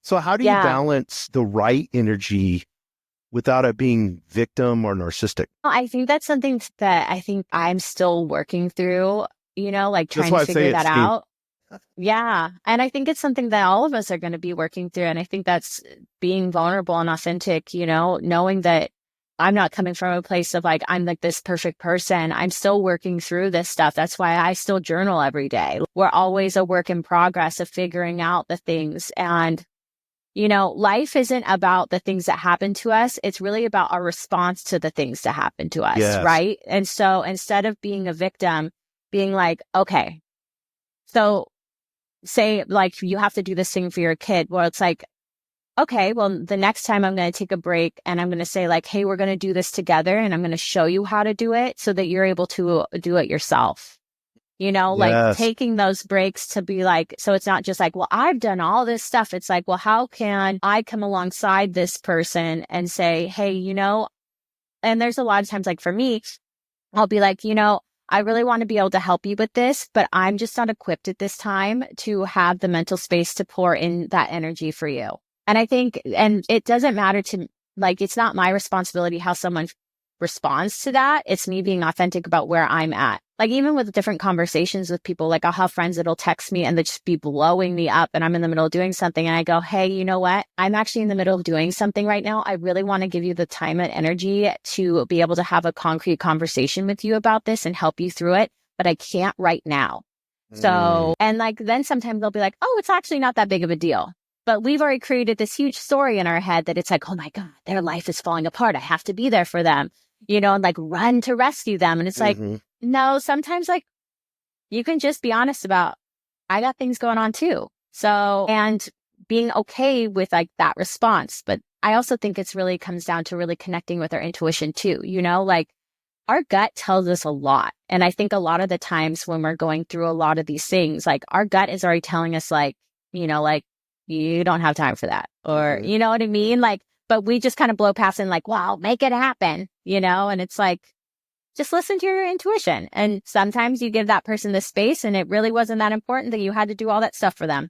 So how do you Yeah. balance the right energy without it being victim or narcissistic? I think that's something that I think I'm still working through, like That's trying to why I say figure it's that same. out. Yeah. And I think it's something that all of us are going to be working through. And I think that's being vulnerable and authentic, knowing that I'm not coming from a place of like, I'm like this perfect person. I'm still working through this stuff. That's why I still journal every day. We're always a work in progress of figuring out the things. And, life isn't about the things that happen to us. It's really about our response to the things that happen to us. Yes. Right. And so instead of being a victim, being like, okay, so say like you have to do this thing for your kid. Well, it's like, okay, well, the next time I'm going to take a break and I'm going to say like, hey, we're going to do this together and I'm going to show you how to do it so that you're able to do it yourself. Like Yes. taking those breaks to be like, so it's not just like, well, I've done all this stuff. It's like, well, how can I come alongside this person and say, hey, and there's a lot of times like for me, I'll be like, I really want to be able to help you with this, but I'm just not equipped at this time to have the mental space to pour in that energy for you. And I think, and it doesn't matter to like, it's not my responsibility how someone responds to that. It's me being authentic about where I'm at. Like even with different conversations with people, like I'll have friends that'll text me and they just be blowing me up and I'm in the middle of doing something and I go, hey, you know what? I'm actually in the middle of doing something right now. I really want to give you the time and energy to be able to have a concrete conversation with you about this and help you through it, but I can't right now. Mm. So, and like then sometimes they'll be like, oh, it's actually not that big of a deal. But we've already created this huge story in our head that it's like, oh my God, their life is falling apart. I have to be there for them, and like run to rescue them. And it's like, Mm-hmm. no, sometimes like you can just be honest about, I got things going on too. So, and being okay with like that response. But I also think it's really comes down to really connecting with our intuition too, like our gut tells us a lot. And I think a lot of the times when we're going through a lot of these things, like our gut is already telling us like, like you don't have time for that. Or, Mm-hmm. you know what I mean? Like, but we just kind of blow past and like, wow, make it happen, and it's like, just listen to your intuition. And sometimes you give that person the space and it really wasn't that important that you had to do all that stuff for them.